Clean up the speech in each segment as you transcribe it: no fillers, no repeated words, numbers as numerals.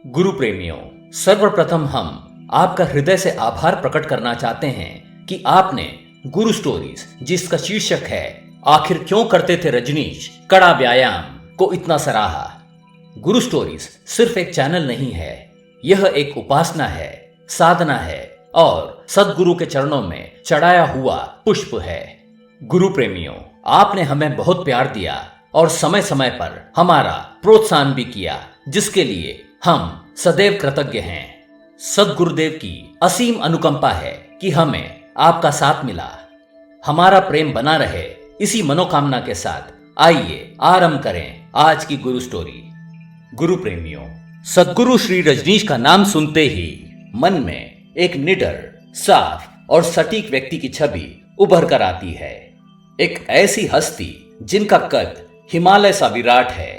गुरु प्रेमियों, सर्वप्रथम हम आपका हृदय से आभार प्रकट करना चाहते हैं कि आपने गुरु स्टोरीज, जिसका शीर्षक है आखिर क्यों करते थे रजनीश कड़ा व्यायाम, को इतना सराहा। गुरु स्टोरीज सिर्फ एक चैनल नहीं है, यह एक उपासना है, साधना है और सदगुरु के चरणों में चढ़ाया हुआ पुष्प है। गुरु प्रेमियों, आपने हमें बहुत प्यार दिया और समय समय पर हमारा प्रोत्साहन भी किया, जिसके लिए हम सदैव कृतज्ञ हैं। सदगुरुदेव की असीम अनुकंपा है कि हमें आपका साथ मिला। हमारा प्रेम बना रहे, इसी मनोकामना के साथ आइए आरंभ करें आज की गुरु स्टोरी। गुरु प्रेमियों, सदगुरु श्री रजनीश का नाम सुनते ही मन में एक निडर, साफ और सटीक व्यक्ति की छवि उभर कर आती है। एक ऐसी हस्ती जिनका कद हिमालय सा विराट है,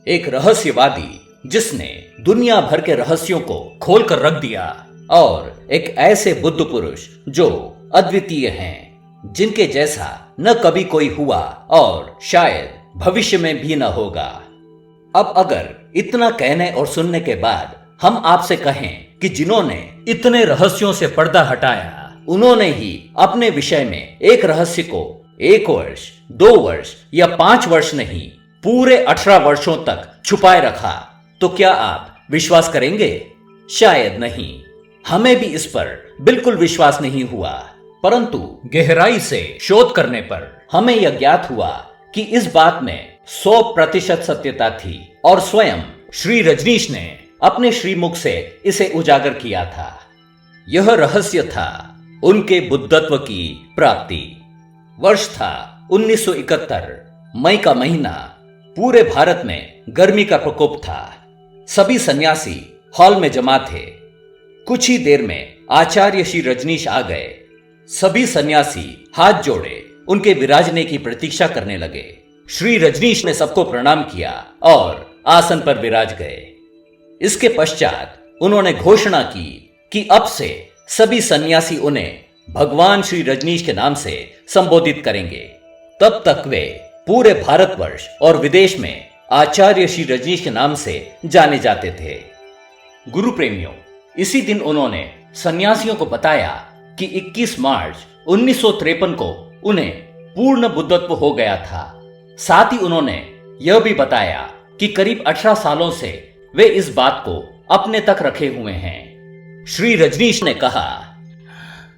एक रहस्यवादी जिसने दुनिया भर के रहस्यों को खोल कर रख दिया, और एक ऐसे बुद्ध पुरुष जो अद्वितीय हैं, जिनके जैसा न कभी कोई हुआ और शायद भविष्य में भी न होगा। अब अगर इतना कहने और सुनने के बाद हम आपसे कहें कि जिन्होंने इतने रहस्यों से पर्दा हटाया, उन्होंने ही अपने विषय में एक रहस्य को 1 वर्ष, 2 वर्ष या 5 वर्ष नहीं, पूरे 18 वर्षों तक छुपाए रखा, तो क्या आप विश्वास करेंगे? शायद नहीं। हमें भी इस पर बिल्कुल विश्वास नहीं हुआ, परंतु गहराई से शोध करने पर हमें यह ज्ञात हुआ कि इस बात में 100% सत्यता थी और स्वयं श्री रजनीश ने अपने श्रीमुख से इसे उजागर किया था। यह रहस्य था उनके बुद्धत्व की प्राप्ति। वर्ष था 1971, मई का महीना। पूरे भारत में गर्मी का प्रकोप था। सभी सन्यासी हॉल में जमा थे। कुछ ही देर में आचार्य श्री रजनीश आ गए। सभी सन्यासी हाथ जोड़े उनके विराजने की प्रतीक्षा करने लगे। श्री रजनीश ने सबको प्रणाम किया और आसन पर विराज गए। इसके पश्चात उन्होंने घोषणा की कि अब से सभी सन्यासी उन्हें भगवान श्री रजनीश के नाम से संबोधित करेंगे। तब तक वे पूरे भारतवर्ष और विदेश में आचार्य श्री रजनीश के नाम से जाने जाते थे। गुरु प्रेमियों, इसी दिन उन्होंने सन्यासियों को बताया कि 21 मार्च 1953 को उन्हें पूर्ण बुद्धत्व हो गया था। साथ ही उन्होंने यह भी बताया कि करीब 18 सालों से वे इस बात को अपने तक रखे हुए हैं। श्री रजनीश ने कहा,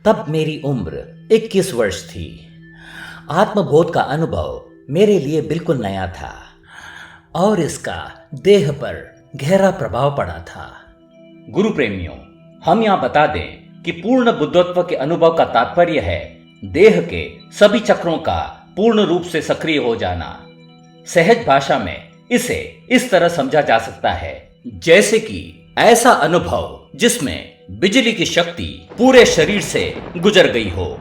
तब मेरी उम्र 21 वर्ष थी। आत्मबोध का अनुभव मेरे लिए बिल्कुल नया था और इसका देह पर गहरा प्रभाव पड़ा था। गुरु प्रेमियों, हम यहां बता दें कि पूर्ण बुद्धत्व के अनुभव का तात्पर्य है देह के सभी चक्रों का पूर्ण रूप से सक्रिय हो जाना। सहज भाषा में इसे इस तरह समझा जा सकता है जैसे कि ऐसा अनुभव जिसमें बिजली की शक्ति पूरे शरीर से गुजर गई हो।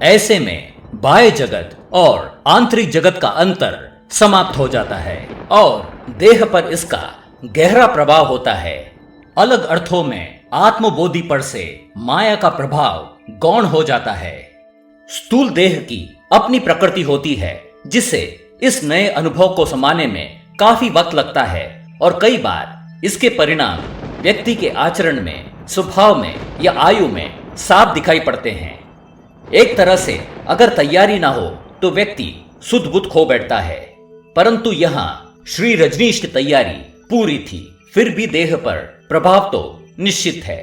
ऐसे में बाह्य जगत और आंतरिक जगत का अंतर समाप्त हो जाता है और देह पर इसका गहरा प्रभाव होता है। अलग अर्थों में आत्मबोधि पर से माया का प्रभाव गौण हो जाता है। स्थूल देह की अपनी प्रकृति होती है, जिससे इस नए अनुभव को समाने में काफी वक्त लगता है और कई बार इसके परिणाम व्यक्ति के आचरण में, स्वभाव में या आयु में साफ दिखाई पड़ते हैं। एक तरह से अगर तैयारी ना हो तो व्यक्ति सुध बुध खो बैठता है, परंतु यहाँ श्री रजनीश की तैयारी पूरी थी। फिर भी देह पर प्रभाव तो निश्चित है।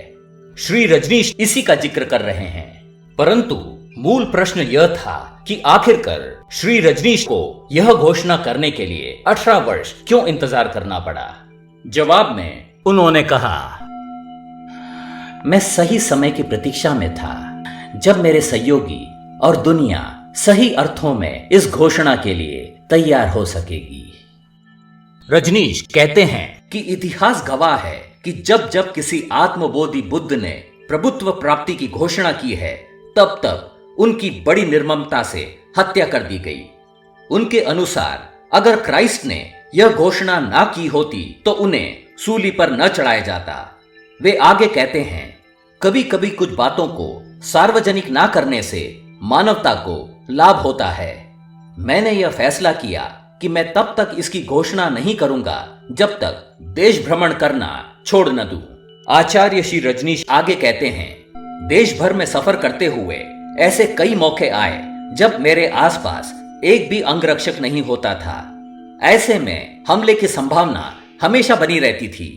श्री रजनीश इसी का जिक्र कर रहे हैं, परंतु मूल प्रश्न यह था कि आखिरकार श्री रजनीश को यह घोषणा करने के लिए 18 वर्ष क्यों इंतजार करना पड़ा। जवाब में उन्होंने कहा, मैं सही समय की प्रतीक्षा में था जब मेरे सहयोगी और दुनिया सही अर्थों में इस घोषणा के लिए तैयार हो सकेगी। रजनीश कहते हैं कि इतिहास गवाह है कि जब जब किसी आत्मबोधि बुद्ध ने प्रभुत्व प्राप्ति की घोषणा की है, तब तब उनकी बड़ी निर्ममता से हत्या कर दी गई। उनके अनुसार अगर क्राइस्ट ने यह घोषणा ना की होती तो उन्हें सूली पर न चढ़ाया जाता। वे आगे कहते हैं, कभी कभी कुछ बातों को सार्वजनिक ना करने से मानवता को लाभ होता है। मैंने यह फैसला किया कि मैं तब तक इसकी घोषणा नहीं करूंगा जब तक देश भ्रमण करना छोड़ न दूं। आचार्य श्री रजनीश आगे कहते हैं, देश भर में सफर करते हुए ऐसे कई मौके आए जब मेरे आसपास एक भी अंगरक्षक नहीं होता था। ऐसे में हमले की संभावना हमेशा बनी रहती थी।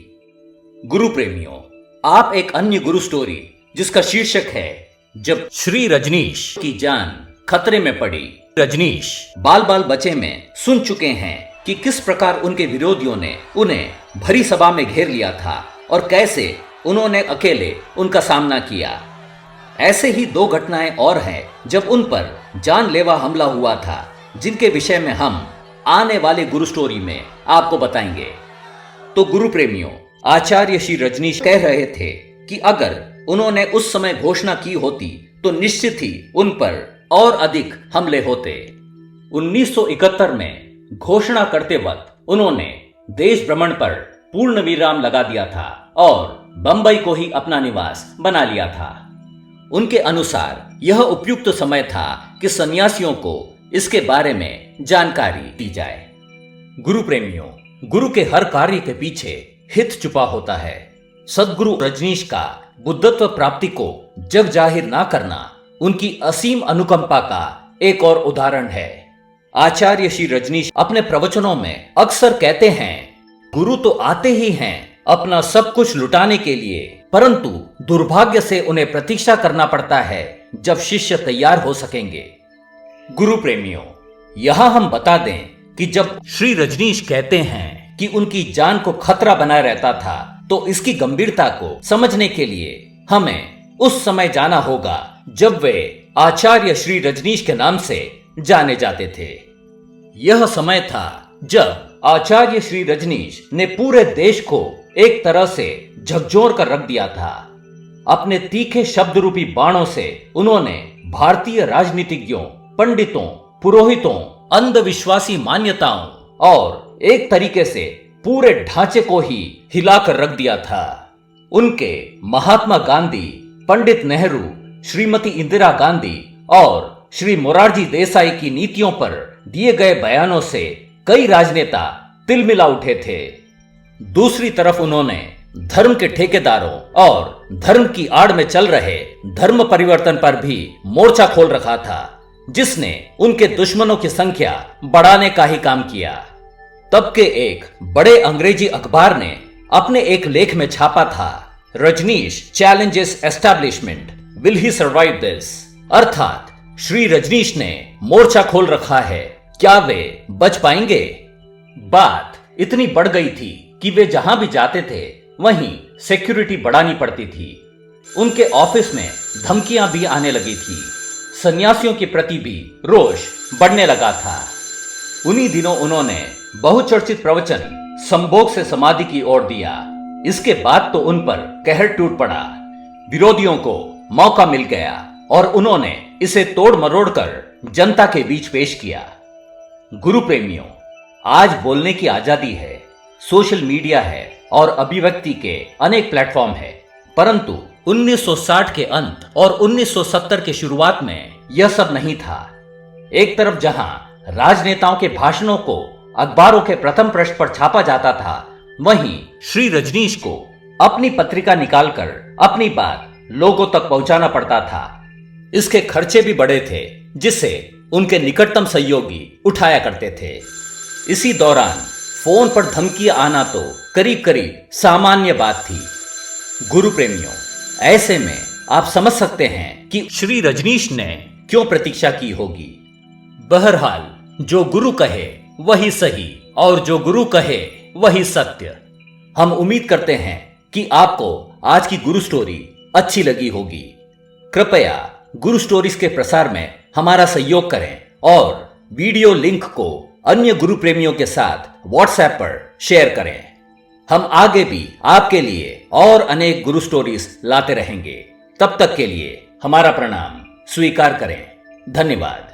गुरु प्रेमियों, आप एक अन्य गुरु स्टोरी जिसका शीर्षक है जब श्री रजनीश की जान खतरे में पड़ी, रजनीश बाल बाल बचे में सुन चुके हैं कि किस प्रकार उनके विरोधियों ने उन्हें भरी सभा में घेर लिया था और कैसे उन्होंने अकेले उनका सामना किया। ऐसे ही 2 घटनाएं और हैं जब उन पर जानलेवा हमला हुआ था, जिनके विषय में हम आने वाले गुरु स्टोरी में आपको बताएंगे। तो गुरु प्रेमियों, आचार्य श्री रजनीश कह रहे थे कि अगर उन्होंने उस समय घोषणा की होती तो निश्चित ही उन पर और अधिक हमले होते। 1971 में घोषणा करते वक्त उन्होंने देश भ्रमण पर पूर्ण विराम लगा दिया था और बंबई को ही अपना निवास बना लिया था। उनके अनुसार यह उपयुक्त समय था कि सन्यासियों को इसके बारे में जानकारी दी जाए। गुरु प्रेमियों, गुरु के हर कार्य के पीछे हित छुपा होता है। सद्गुरु रजनीश का बुद्धत्व प्राप्ति को जग जाहिर ना करना उनकी असीम अनुकंपा का एक और उदाहरण है। आचार्य श्री रजनीश अपने प्रवचनों में अक्सर कहते हैं, गुरु तो आते ही हैं अपना सब कुछ लुटाने के लिए, परंतु दुर्भाग्य से उन्हें प्रतीक्षा करना पड़ता है जब शिष्य तैयार हो सकेंगे। गुरु प्रेमियों, यहां हम बता दें कि जब श्री रजनीश कहते हैं कि उनकी जान को खतरा बना रहता था, तो इसकी गंभीरता को समझने के लिए हमें उस समय जाना होगा जब वे आचार्य श्री रजनीश के नाम से जाने जाते थे। यह समय था जब आचार्य श्री रजनीश ने पूरे देश को एक तरह से झकझोर कर रख दिया था। अपने तीखे शब्द रूपी बाणों से उन्होंने भारतीय राजनीतिज्ञों, पंडितों, पुरोहितों, अंधविश्वासी मान्यताओं और एक तरीके से पूरे ढांचे को ही हिलाकर रख दिया था। उनके महात्मा गांधी, पंडित नेहरू, श्रीमती इंदिरा गांधी और श्री मोरारजी देसाई की नीतियों पर दिए गए बयानों से कई राजनेता तिलमिला उठे थे। दूसरी तरफ उन्होंने धर्म के ठेकेदारों और धर्म की आड़ में चल रहे धर्म परिवर्तन पर भी मोर्चा खोल रखा था, जिसने उनके दुश्मनों की संख्या बढ़ाने का ही काम किया। तब के एक बड़े अंग्रेजी अखबार ने अपने एक लेख में छापा था, Rajneesh challenges establishment, will he survive this? अर्थात श्री रजनीश ने मोर्चा खोल रखा है, क्या वे बच पाएंगे? बात इतनी बढ़ गई थी कि वे जहां भी जाते थे वहीं सिक्योरिटी बढ़ानी पड़ती थी। उनके ऑफिस में धमकियां भी आने लगी थी। सन्यासियों के प्रति भी रोष बढ़ने लगा था। उन्हीं दिनों उन्होंने बहुचर्चित प्रवचन संभोग से समाधि की ओर दिया। इसके बाद तो उन पर कहर टूट पड़ा। विरोधियों को मौका मिल गया और उन्होंने इसे तोड़ मरोड़ कर जनता के बीच पेश किया। गुरु प्रेमियों, आज बोलने की आजादी है, सोशल मीडिया है और अभिव्यक्ति के अनेक प्लेटफॉर्म है, परंतु 1960 के अंत और 1970 के शुरुआत में यह सब नहीं था। एक तरफ जहां राजनेताओं के भाषणों को अखबारों के प्रथम पृष्ठ पर छापा जाता था, वहीं श्री रजनीश को अपनी पत्रिका निकालकर अपनी बात लोगों तक पहुंचाना पड़ता था। इसके खर्चे भी बड़े थे, जिसे उनके निकटतम सहयोगी उठाया करते थे। इसी दौरान फोन पर धमकियां आना तो करीब करीब सामान्य बात थी। गुरु प्रेमियों, ऐसे में आप समझ सकते हैं कि श्री रजनीश ने क्यों प्रतीक्षा की होगी। बहरहाल, जो गुरु कहे वही सही और जो गुरु कहे वही सत्य। हम उम्मीद करते हैं कि आपको आज की गुरु स्टोरी अच्छी लगी होगी। कृपया गुरु स्टोरीज के प्रसार में हमारा सहयोग करें और वीडियो लिंक को अन्य गुरु प्रेमियों के साथ व्हाट्सएप पर शेयर करें। हम आगे भी आपके लिए और अनेक गुरु स्टोरीज लाते रहेंगे। तब तक के लिए हमारा प्रणाम स्वीकार करें। धन्यवाद।